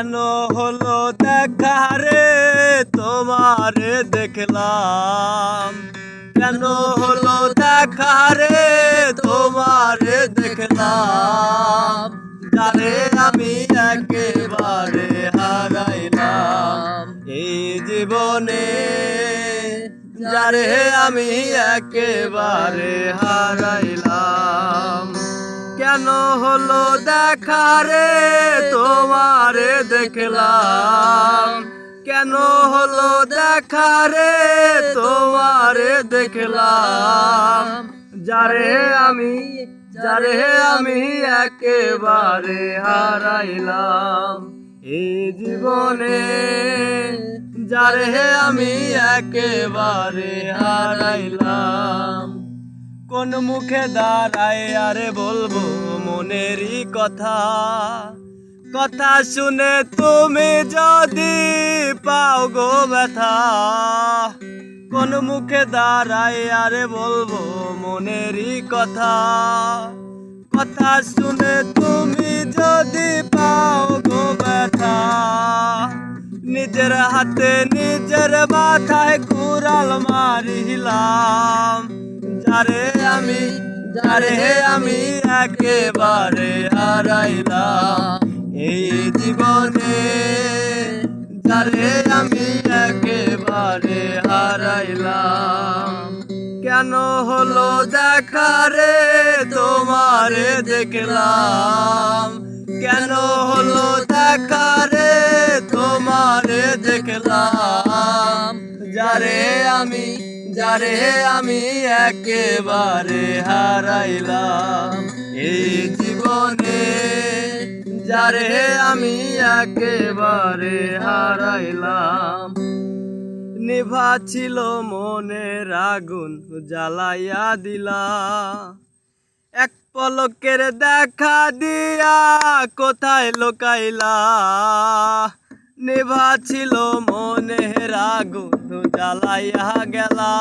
কেন হলো দেখা রে তোমারে দেখলাম, কেন হলো দেখা রে তোমারে দেখলাম, যারে আমি একেবারে হারাইলাম এই জীবনে, যারে আমি একেবারে হারাইলাম। কেন হলো দেখা রে তোমারে দেখলাম, কেন হলো দেখা রে তোমারে দেখলাম, যারে আমি একেবারে হারাইলাম এই জীবনে, যারে আমি একেবারে হারাইলাম। কোন মুখে দাঁড়ায় আরে বলবো মনেরই কথা, কথা শুনে তুমি যদি পাও গো ব্যথা। কোন মুখে দাঁড়ায় আরে বলবো মনেরই কথা, কথা শুনে তুমি যদি পাও গো ব্যথা। নিজের হাতে নিজের মাথায় কুড়াল মারিলাম, যারে আমি একেবারে হারাইলাম এই জীবনে, যারে আমি একেবারে হারাইলাম। কেন হলো দেখা রে তোমারে দেখলাম, কেন হলো দেখা রে তোমারে দেখলাম, যারে আমি একেবারে হারাইলাম এই জীবনে, যারে আমি একেবারে হারাইলাম। নিভা ছিল মনের আগুন জ্বালাইয়া দিলা, এক পলকের দেখা দিয়া কোথায় লুকাইলা। নিভা ছিল মনের আগুন জ্বালাইয়া গেলা,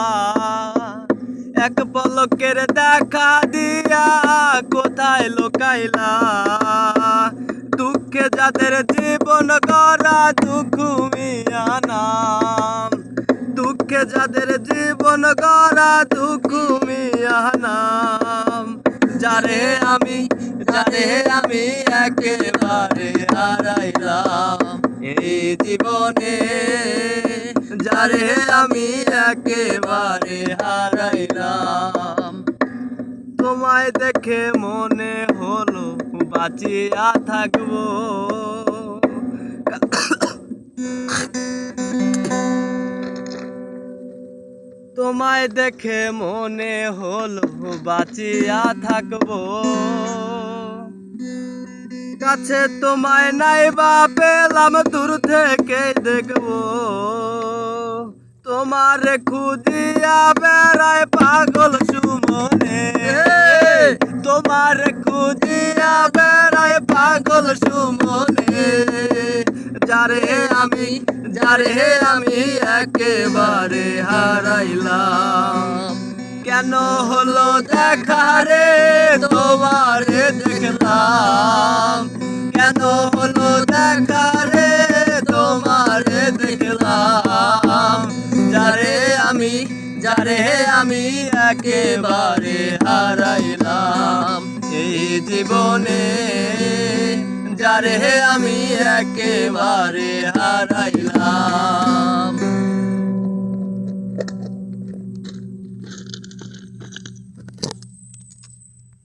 এক পলকের দেখা দিয়া কোথায় লুকাইলা। দুঃখে যাদের জীবন গড়া দুঃখ মিয়া নাম, দুঃখে যাদের জীবন গড়া দুঃখ মিয়া নাম, যারে আমি একেবারে হারাইলাম এই জীবনে, যারে আমি একেবারে হারাইলাম। তোমায় দেখে মনে হলো বাঁচিয়া থাকবো, তোমায় দেখে মনে হলো বাঁচিয়া থাকবো। কাছে তোমায় নাই বা পেলাম দূর থেকে দেখবো, তোমার খুঁজিয়া বেড়ায় পাগল সুমনে, তোমার খুঁজিয়া বেড়ায় পাগল সুমনে, যারে আমি একেবারে হারাইলাম। কেন হলো দেখা রে তোমারে দেখলাম, কেন হলো দেখা রে তোমারে দেখলাম, যারে আমি একেবারে হারাইলাম এই জীবনে, যারে আমি একেবারে হারাইলাম।